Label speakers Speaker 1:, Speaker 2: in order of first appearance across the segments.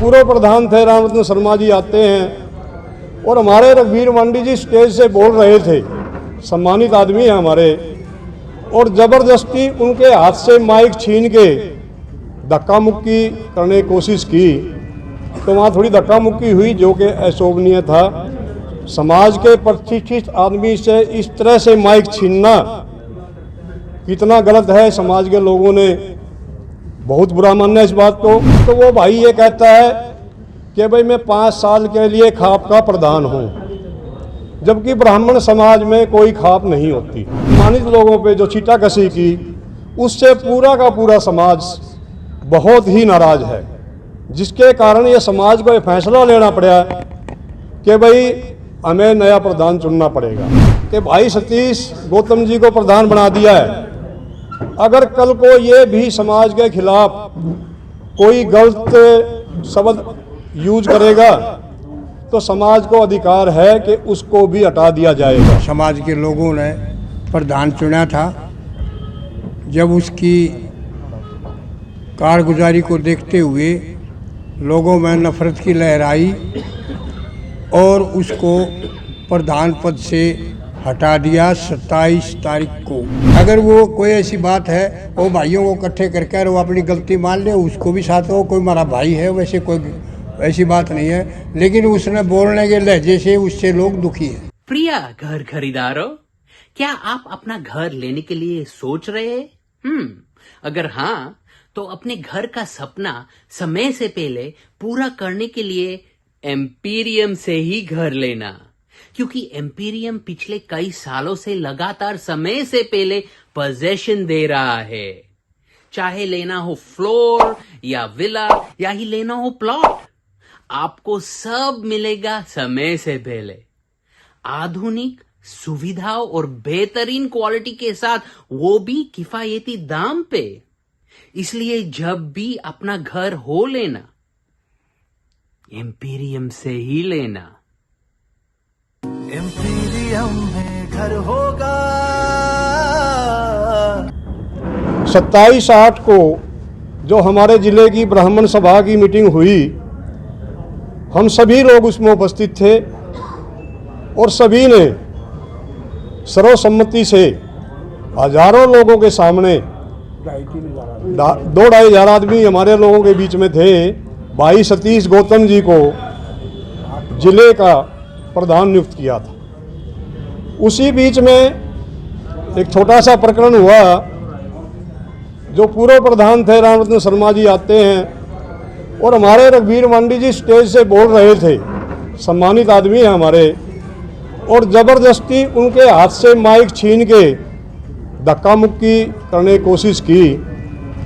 Speaker 1: पूर्व प्रधान थे रामरतन शर्मा जी आते हैं और हमारे रघुवीर मांडी जी स्टेज से बोल रहे थे, सम्मानित आदमी हैं हमारे, और ज़बरदस्ती उनके हाथ से माइक छीन के धक्का मुक्की करने की कोशिश की, तो वहाँ थोड़ी धक्का मुक्की हुई जो कि अशोभनीय था। समाज के प्रतिष्ठित आदमी से इस तरह से माइक छीनना कितना गलत है, समाज के लोगों ने बहुत बुरा मानना है इस बात को। तो वो भाई ये कहता है कि भाई मैं 5 साल के लिए खाप का प्रधान हूँ, जबकि ब्राह्मण समाज में कोई खाप नहीं होती। सम्मानित लोगों पे जो छीटाकशी की, उससे पूरा का पूरा समाज बहुत ही नाराज है, जिसके कारण ये समाज को ये फैसला लेना पड़ा कि भाई हमें नया प्रधान चुनना पड़ेगा। कि भाई सतीश गौतम जी को प्रधान बना दिया है, अगर कल को ये भी समाज के खिलाफ कोई गलत शब्द यूज करेगा तो समाज को अधिकार है कि उसको भी हटा दिया जाएगा।
Speaker 2: समाज के लोगों ने प्रधान चुना था, जब उसकी कारगुजारी को देखते हुए लोगों में नफरत की लहर आई और उसको प्रधान पद से हटा दिया 27 तारीख को। अगर वो कोई ऐसी बात है वो भाइयों को इकट्ठे करके वो अपनी गलती मान ले, उसको भी साथ हो, कोई हमारा भाई है, वैसे कोई ऐसी बात नहीं है, लेकिन उसने बोलने के लहजे से उससे लोग दुखी हैं।
Speaker 3: प्रिय घर खरीदारों, क्या आप अपना घर लेने के लिए सोच रहे हैं? अगर हाँ, तो अपने घर का सपना समय से पहले पूरा करने के लिए एम्पीरियम से ही घर लेना, क्योंकि एम्पीरियम पिछले कई सालों से लगातार समय से पहले पोजेशन दे रहा है। चाहे लेना हो फ्लोर या विला या ही लेना हो प्लॉट, आपको सब मिलेगा समय से पहले, आधुनिक सुविधाओं और बेहतरीन क्वालिटी के साथ, वो भी किफायती दाम पे। इसलिए जब भी अपना घर हो लेना, एम्पीरियम से ही लेना।
Speaker 4: एम्पीरियम में घर होगा।
Speaker 1: 27/8 को जो हमारे जिले की ब्राह्मण सभा की मीटिंग हुई, हम सभी लोग उसमें उपस्थित थे और सभी ने सर्वसम्मति से हजारों लोगों के सामने 2-2.5 हजार आदमी हमारे लोगों के बीच में थे, भाई सतीश गौतम जी को जिले का प्रधान नियुक्त किया था। उसी बीच में एक छोटा सा प्रकरण हुआ, जो पूर्व प्रधान थे रामरतन शर्मा जी आते हैं और हमारे रघुवीर मांडी जी स्टेज से बोल रहे थे, सम्मानित आदमी हैं हमारे, और ज़बरदस्ती उनके हाथ से माइक छीन के धक्का मुक्की करने की कोशिश की,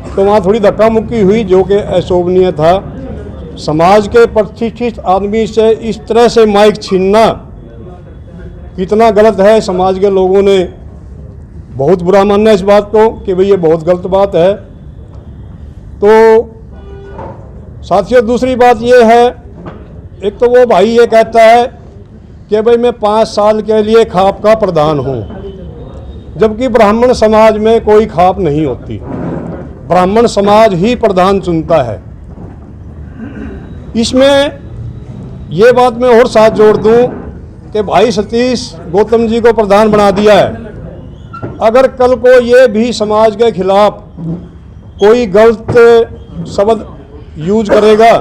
Speaker 1: तो वहाँ थोड़ी धक्का मुक्की हुई जो कि अशोभनीय था। समाज के प्रतिष्ठित आदमी से इस तरह से माइक छीनना कितना गलत है, समाज के लोगों ने बहुत बुरा मानना है इस बात को कि भाई ये बहुत गलत बात है। तो साथियों, दूसरी बात ये है, एक तो वो भाई ये कहता है कि भाई मैं 5 साल के लिए खाप का प्रधान हूँ, जबकि ब्राह्मण समाज में कोई खाप नहीं होती, ब्राह्मण समाज ही प्रधान चुनता है। इसमें ये बात मैं और साथ जोड़ दूं कि भाई सतीश गौतम जी को प्रधान बना दिया है, अगर कल को ये भी समाज के खिलाफ कोई गलत शब्द यूज करेगा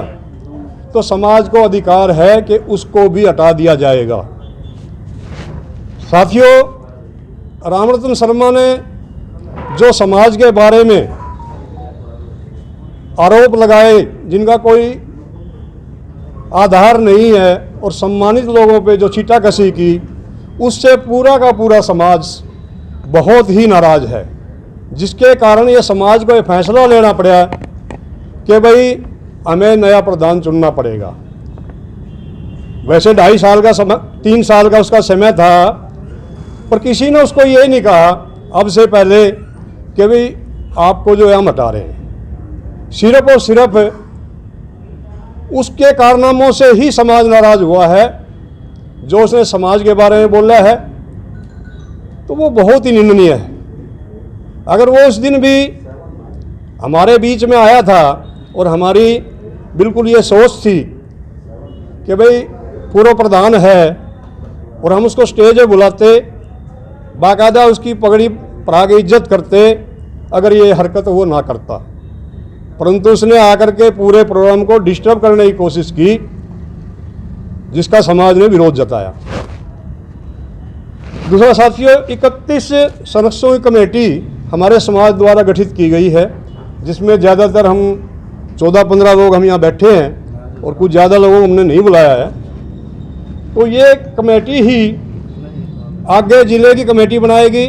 Speaker 1: तो समाज को अधिकार है कि उसको भी हटा दिया जाएगा। साथियों, रामरतन शर्मा ने जो समाज के बारे में आरोप लगाए जिनका कोई आधार नहीं है, और सम्मानित लोगों पे जो छीटाकशी की, उससे पूरा का पूरा समाज बहुत ही नाराज है, जिसके कारण ये समाज को ये फैसला लेना पड़ा कि भाई हमें नया प्रधान चुनना पड़ेगा। वैसे 2.5 साल का समय, 3 साल का उसका समय था, पर किसी ने उसको ये नहीं कहा अब से पहले कि भाई आपको जो है हम हटा रहे हैं। सिर्फ और सिर्फ उसके कारनामों से ही समाज नाराज हुआ है, जो उसने समाज के बारे में बोला है, तो वो बहुत ही निंदनीय है। अगर वो उस दिन भी हमारे बीच में आया था और हमारी बिल्कुल ये सोच थी कि भाई पूर्व प्रधान है और हम उसको स्टेज पे बुलाते, बाकायदा उसकी पगड़ी परा के इज्जत करते अगर ये हरकत वो ना करता, परंतु उसने आकर के पूरे प्रोग्राम को डिस्टर्ब करने की कोशिश की, जिसका समाज ने विरोध जताया। दूसरा साथियों, 31 सदस्यों की कमेटी हमारे समाज द्वारा गठित की गई है, जिसमें ज़्यादातर हम 14-15 लोग हम यहाँ बैठे हैं और कुछ ज़्यादा लोगों को हमने नहीं बुलाया है। तो ये कमेटी ही आगे जिले की कमेटी बनाएगी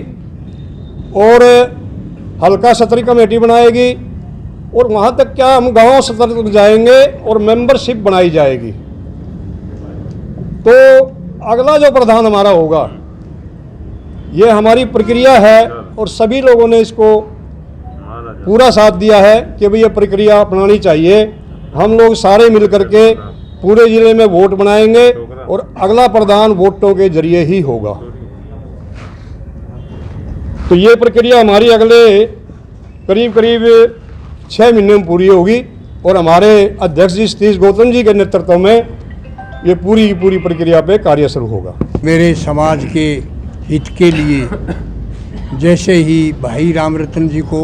Speaker 1: और हल्का सत्र की कमेटी बनाएगी और वहाँ तक क्या हम गांव स्तर तक जाएंगे और मेंबरशिप बनाई जाएगी। तो अगला जो प्रधान हमारा होगा, ये हमारी प्रक्रिया है और सभी लोगों ने इसको पूरा साथ दिया है कि भाई ये प्रक्रिया अपनानी चाहिए। हम लोग सारे मिलकर के पूरे जिले में वोट बनाएंगे और अगला प्रधान वोटों के जरिए ही होगा। तो ये प्रक्रिया हमारी अगले करीब 6 महीने में पूरी होगी और हमारे अध्यक्ष जी सतीश गौतम जी के नेतृत्व में ये पूरी की पूरी प्रक्रिया पे कार्य शुरू होगा।
Speaker 2: मेरे समाज के हित के लिए जैसे ही भाई रामरतन जी को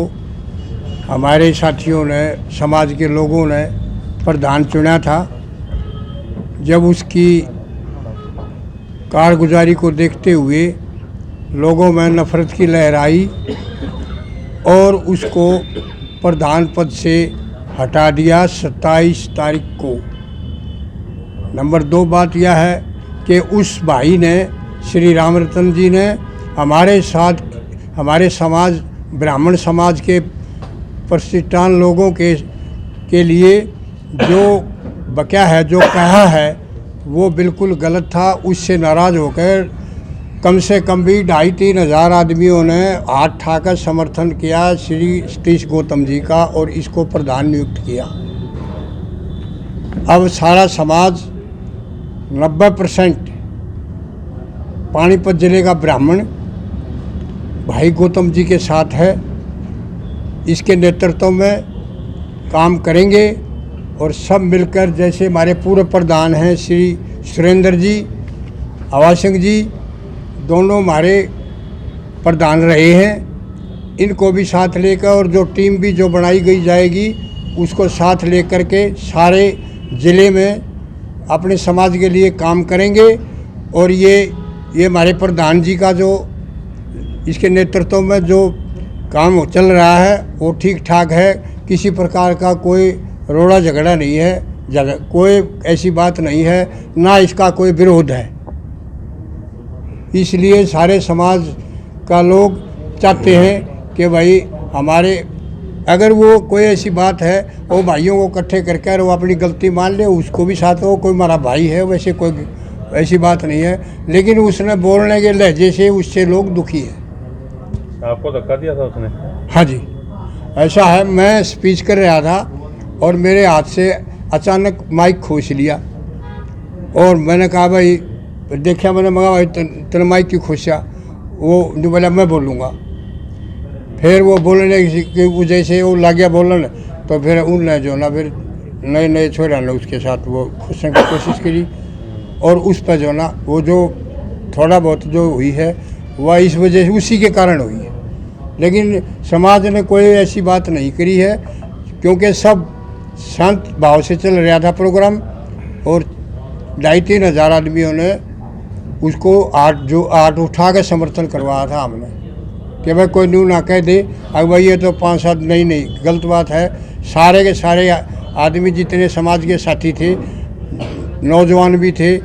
Speaker 2: हमारे साथियों ने, समाज के लोगों ने प्रधान चुना था, जब उसकी कारगुजारी को देखते हुए लोगों में नफरत की लहर आई और उसको प्रधान पद से हटा दिया 27 तारीख को। नंबर 2 बात यह है कि उस भाई ने, श्री रामरतन जी ने हमारे साथ, हमारे समाज, ब्राह्मण समाज के प्रतिष्ठान लोगों के लिए जो बकाया है, जो कहा है, वो बिल्कुल गलत था। उससे नाराज़ होकर कम से कम भी 2,500-3 हज़ार आदमियों ने हाथ उठाकर समर्थन किया श्री सतीश गौतम जी का और इसको प्रधान नियुक्त किया। अब सारा समाज 90% पानीपत जिले का ब्राह्मण भाई गौतम जी के साथ है। इसके नेतृत्व में काम करेंगे और सब मिलकर, जैसे हमारे पूर्व प्रधान हैं श्री सुरेंद्र जी, हवा सिंह जी, दोनों हमारे प्रधान रहे हैं, इनको भी साथ लेकर और जो टीम भी जो बनाई गई जाएगी उसको साथ लेकर के सारे ज़िले में अपने समाज के लिए काम करेंगे। और ये हमारे प्रधान जी का जो इसके नेतृत्व में जो काम चल रहा है वो ठीक ठाक है, किसी प्रकार का कोई रोड़ा झगड़ा नहीं है, कोई ऐसी बात नहीं है, ना इसका कोई विरोध है। इसलिए सारे समाज का लोग चाहते हैं कि भाई हमारे, अगर वो कोई ऐसी बात है वो भाइयों को इकट्ठे करके वो अपनी गलती मान ले, उसको भी साथ हो, कोई हमारा भाई है, वैसे कोई ऐसी बात नहीं है, लेकिन उसने बोलने के लहजे से उससे लोग दुखी हैं।
Speaker 5: आपको धक्का दिया था उसने?
Speaker 2: हाँ जी, ऐसा है। मैं स्पीच कर रहा था और मेरे हाथ से अचानक माइक खोस लिया और मैंने कहा भाई, देखा मैंने मगा भाई तेरे माइक क्यों खोसा? वो जो बोला मैं बोलूँगा। फिर वो बोलने की वजह से वो लग गया बोलने, तो फिर उनने जो ना फिर नए छोरा ने उसके साथ वो खोसने की कोशिश करी और उस पर जो ना वो जो थोड़ा बहुत जो हुई है वह इस वजह से उसी के कारण हुई है। लेकिन समाज ने कोई ऐसी बात नहीं करी है, क्योंकि सब शांत भाव से चल रहा था प्रोग्राम और 2,500-3 हज़ार आदमियों ने उसको आठ उठा के समर्थन करवाया था हमने कि भाई कोई न्यू ना कह दे, अब भाई ये तो 5-7 नहीं गलत बात है। सारे के सारे आदमी जितने समाज के साथी थे, नौजवान भी थे,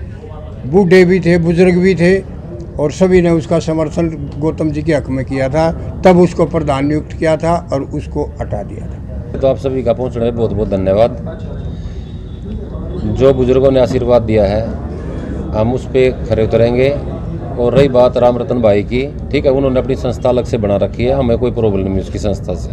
Speaker 2: बूढ़े भी थे, बुजुर्ग भी थे, और सभी ने उसका समर्थन गौतम जी के हक में किया था। तब उसको प्रधान नियुक्त किया था और उसको हटा दिया था।
Speaker 5: तो आप सभी का पहुंचने में बहुत बहुत धन्यवाद। जो बुजुर्गों ने आशीर्वाद दिया है हम उस पर खरे उतरेंगे। और रही बात रामरतन भाई की, ठीक है, उन्होंने अपनी संस्था अलग से बना रखी है, हमें कोई प्रॉब्लम नहीं उसकी संस्था से।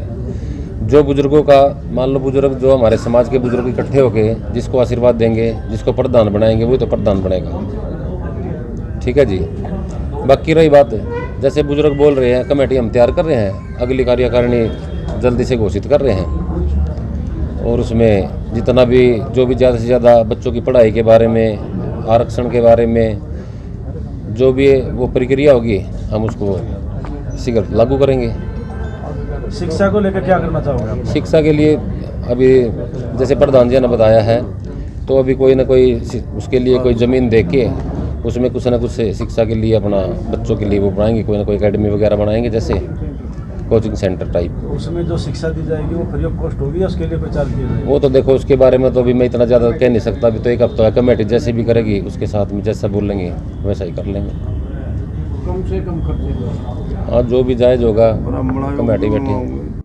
Speaker 5: जो बुजुर्गों का, मान लो बुजुर्ग जो हमारे समाज के बुजुर्ग इकट्ठे होकर जिसको आशीर्वाद देंगे, जिसको प्रधान बनाएंगे, वही तो प्रधान बनेगा। ठीक है जी। बाकी रही बात, जैसे बुजुर्ग बोल रहे हैं, कमेटी हम तैयार कर रहे हैं, अगली कार्यकारिणी जल्दी से घोषित कर रहे हैं और उसमें जितना भी जो भी ज़्यादा से ज़्यादा बच्चों की पढ़ाई के बारे में, आरक्षण के बारे में जो भी वो प्रक्रिया होगी हम उसको शीघ्र लागू करेंगे।
Speaker 6: शिक्षा को लेकर क्या करना चाहोगे आप?
Speaker 5: शिक्षा के लिए अभी जैसे प्रधान जी ने बताया है, तो अभी कोई ना कोई उसके लिए कोई ज़मीन दे के उसमें कुछ ना कुछ शिक्षा के लिए अपना बच्चों के लिए वो बनाएंगे, कोई ना कोई एकेडमी वगैरह बनाएंगे, जैसे कोचिंग सेंटर टाइप।
Speaker 6: उसमें जो शिक्षा दी जाएगी वो फ्री ऑफ कॉस्ट होगी या उसके लिए कोई चार्ज दिया जाएगा?
Speaker 5: वो तो देखो उसके बारे में तो अभी मैं इतना ज़्यादा कह नहीं सकता। अभी तो एक हफ्ता कमेटी जैसे भी करेगी उसके साथ में जैसा बोलेंगे वैसा ही कर लेंगे।
Speaker 2: कम से कम खर्चे
Speaker 5: हाँ, जो भी जायज़ होगा कमेटी बैठी।